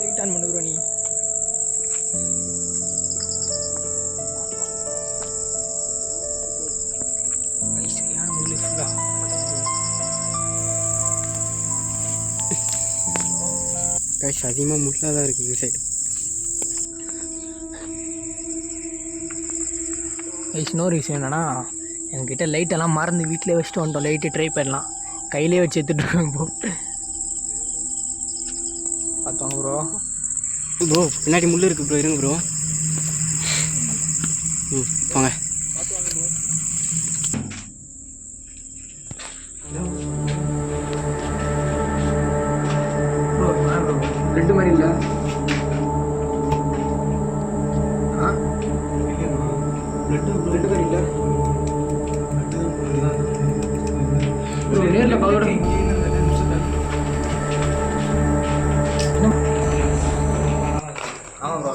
Light on பண்ணு bro. நீ சரியான முள்ளு ஃபுல்லா கைஸ் அதிகமாக முள்ளாக தான் இருக்குது இந்த சைடு. இன்னொரு விஷயம் என்னன்னா, என்கிட்ட லைட்டெல்லாம் மறந்து வீட்டிலே வச்சுட்டு வந்துட்டோம். லைட்டு ட்ரை பண்ணலாம், கையிலே வச்சு எடுத்துகிட்டு போ பார்த்தாங்க ப்ரோ. ப்ரோ பின்னாடி முள் இருக்குது ப்ரோ, இருங்க ப்ரோ. போங்க. ரெண்டு மாதிரி இல்லை ரெண்டு மாதிரி இல்லை நேரில் பகோட ஆமாம் ப்ரோ.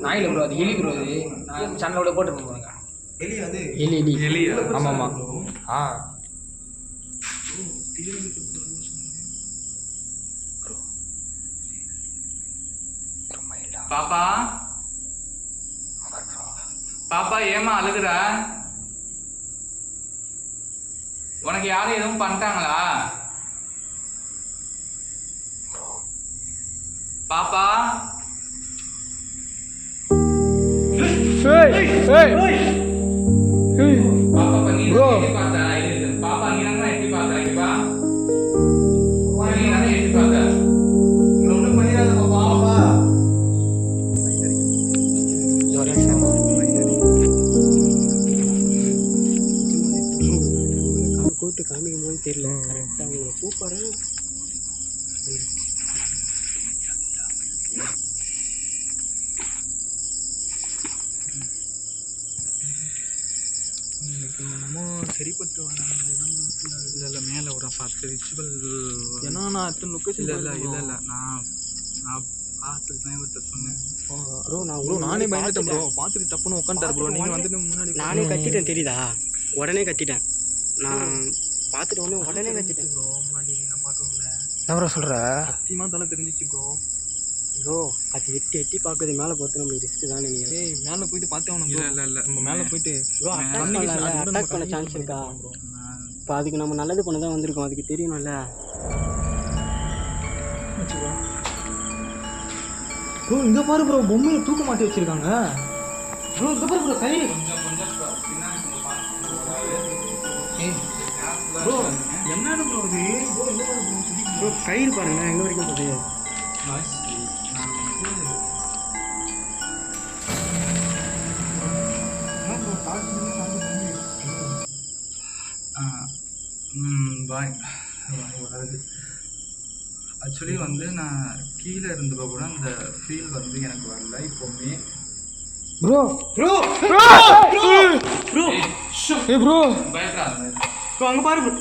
நாயில் ப்ரோ, அது எலி ப்ரோ. அது நான் சேனலோட போட்டுருப்பேன் போங்க. எலி அது எலி ஆமாம் ஆமாம். பாப்பா பாப்பா ஏமா அழுகுற? உனக்கு யாரும் எதுவும் பண்ணிட்டாங்களா பாப்பா? பாப்பா நீ எட்டி பார்த்தா? பாப்பா நீ என்ன எட்டி பார்த்தா? நீ என்ன எட்டி பார்த்தா? ஒன்றும் பண்ணிடாத பாப்பா. கூப்பிட்டு காமிக்கும் போது தெரியல கரெக்டாக அவங்களை கூப்பிட்றேன். என்னமோ சரிப்பட்டு வராங்க. இல்லை இல்லை மேலே ஒரு பார்த்து ரிச்சுவல். ஏன்னா நான் எத்தனை லொக்கேஷன் இல்லை நான் பார்த்துட்டு தான் இவர்கிட்ட சொன்னேன். ப்ரோ நானே பயந்துட்டேன் ப்ரோ. பார்த்துட்டு டப்புன்னு உட்காந்துட்டார் ப்ரோ. நீங்கள் வந்துட்டு முன்னாடி நானே கத்திட்டேன் தெரியுதா? உடனே கத்திட்டேன். நான் பார்த்துட்டு உடனே கத்திட்டேன் ப்ரோ. முன்னாடி நான் பார்க்கல. என்ன ப்ரோ சொல்கிற? சத்தியமாக தலை தெரிஞ்சிச்சு ப்ரோ. அது எட்டி பார்க்குறது மேலே போகிறது நம்மளுக்கு ரிஸ்க்கு தானே. நீங்கள் மேலே போயிட்டு பார்த்தே இல்லை நம்ம மேலே போயிட்டு ப்ரோ அட்டாக் பண்ண சான்ஸ் இருக்கா? இப்போ அதுக்கு நம்ம நல்லது பண்ண தான் வந்திருக்கோம், அதுக்கு தெரியணும்ல ப்ரோ. இங்கே பாரு ப்ரோ, பொம்மையை தூக்க மாட்டி வச்சுருக்காங்க ப்ரோ. இங்கே பாரு ப்ரோ, கை ப்ரோ. என்னன்னு ப்ரோ இது? ப்ரோ கயிறு பாருங்களேன் எங்கே வரைக்கும் போகுது. ஆக்சுவலி வந்து நான் கீழே இருந்தப்போ கூட அந்த ஃபீல் வந்து எனக்கு வரல. இப்போவுமே bro bro bro bro bro பயப்படாத ப்ரோ. அங்கே பாரு ப்ரோ.